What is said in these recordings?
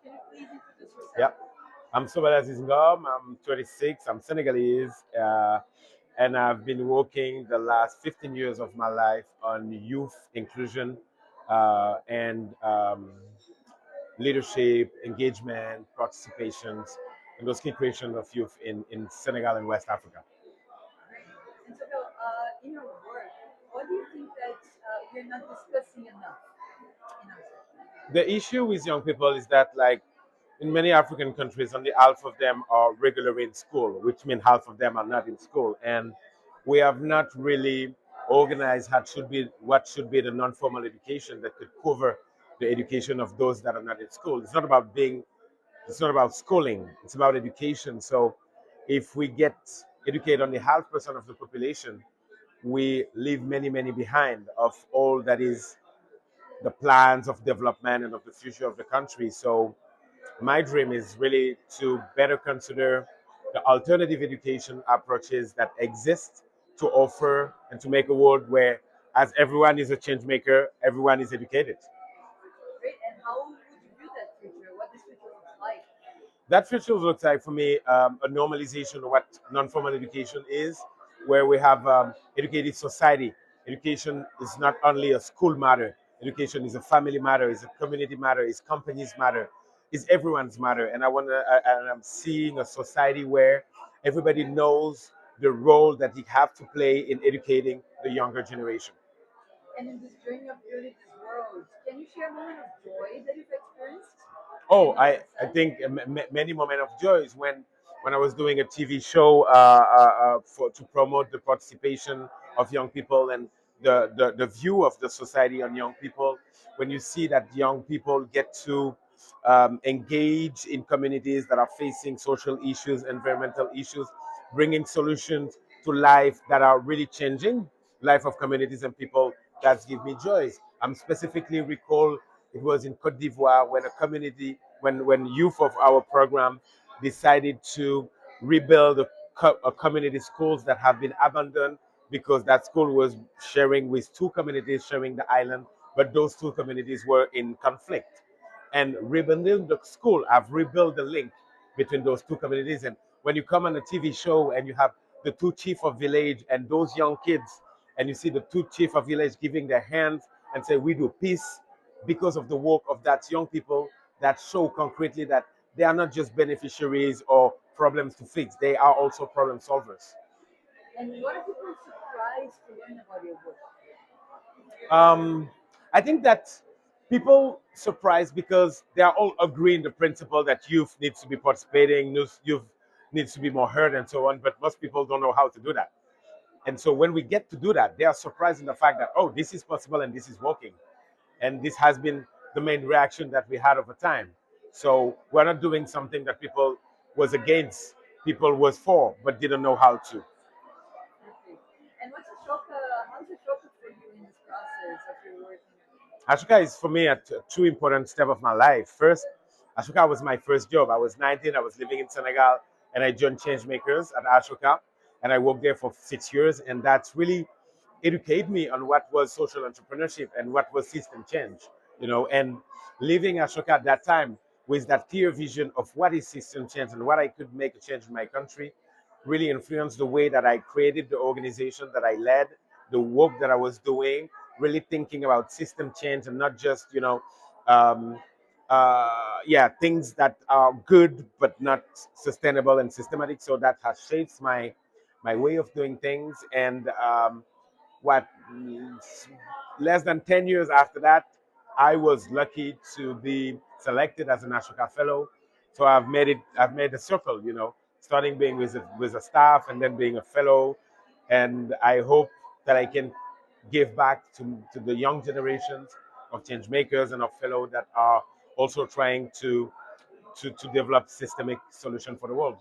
Can you please introduce Yeah, yourself? I'm Sobel Ngom. I'm 26. I'm Senegalese, and I've been working the last 15 years of my life on youth inclusion and leadership, engagement, participations, and those key creations of youth in Senegal and West Africa. Great. And so, Bill, in your work, what do you think that we're not discussing enough in our session? The issue with young people is that, like in many African countries, only half of them are regularly in school, which means half of them are not in school. And we have not really organized what should be the non-formal education that could cover the education of those that are not in school. It's not about schooling, it's about education. So if we get educate only half percent of the population, we leave many behind of all that is the plans of development and of the future of the country. So my dream is really to better consider the alternative education approaches that exist to offer and to make a world where, as everyone is a change maker, everyone is educated. Great. And how would you view that future? What this future looks like? That future looks like for me a normalization of what non-formal education is, where we have educated society. Education is not only a school matter. Education is a family matter, is a community matter, is companies matter, is everyone's matter. And and I'm seeing a society where everybody knows the role that they have to play in educating the younger generation. And in this journey of building this world, can you share a moment of joy that you've experienced Oh, and of I success? think many moment of joy is when I was doing a TV show to promote the participation of young people and the view of the society on young people. When you see that young people get to engage in communities that are facing social issues, environmental issues, bringing solutions to life that are really changing life of communities and people, that give me joy. I'm specifically recall it was in Cote d'Ivoire when a community, when youth of our program decided to rebuild a community schools that have been abandoned because that school was sharing with two communities sharing the island, but those two communities were in conflict. And rebuilding the school, I've rebuilt the link between those two communities. And when you come on a TV show and you have the two chief of village and those young kids, and you see the two chief of village giving their hands and say, "We do peace," because of the work of that young people, that show concretely that they are not just beneficiaries or problems to fix; they are also problem solvers. And what are people surprised to learn about your work? Um, I think that people surprised because they are all agreeing the principle that youth needs to be participating, youth needs to be more heard, and so on. But most people don't know how to do that. And so when we get to do that, they are surprised in the fact that, oh, this is possible and this is working. And this has been the main reaction that we had over time. So we're not doing something that people was against, people was for, but didn't know how to. Perfect. And what's Ashoka? How's Ashoka for you in this process of your work? Ashoka is for me a two important step of my life. First, Ashoka was my first job. I was 19, I was living in Senegal, and I joined Changemakers at Ashoka, and I worked there for 6 years, and that's really educated me on what was social entrepreneurship and what was system change, and living Ashoka at that time with that clear vision of what is system change and what I could make a change in my country really influenced the way that I created the organization that I led, the work that I was doing, really thinking about system change and not just, um, things that are good but not sustainable and systematic. So that has shaped my way of doing things. And what less than 10 years after that, I was lucky to be selected as an Ashoka Fellow. So I've made a circle, starting being with a staff and then being a fellow. And I hope that I can give back to the young generations of change makers and of fellows that are also trying to develop systemic solution for the world.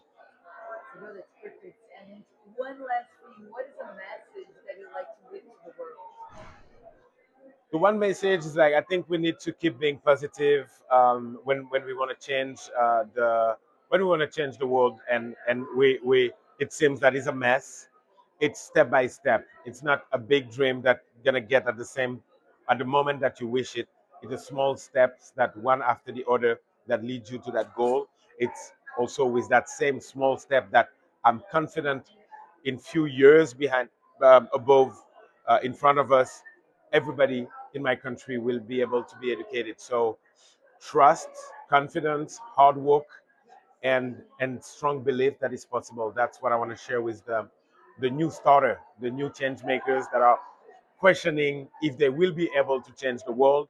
So, no, that's perfect. And one last thing, what is a message that you'd like to give to the world? The one message is like I think we need to keep being positive when we want to change the when we want to change the world, and we it seems that is a mess. It's step by step. It's not a big dream that gonna get at the moment that you wish it. It's the small steps that one after the other that leads you to that goal. It's also with that same small step that I'm confident in few years behind, above, in front of us, everybody in my country will be able to be educated. So trust, confidence, hard work, and strong belief that it's possible. That's what I want to share with the new starter, the new change makers that are questioning if they will be able to change the world.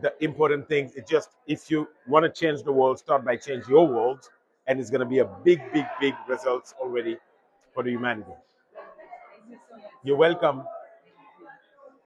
The important thing is just, if you want to change the world, start by changing your world, and it's going to be a big, big, big results already for the humanity. Thank you so much, You're Sobel. welcome.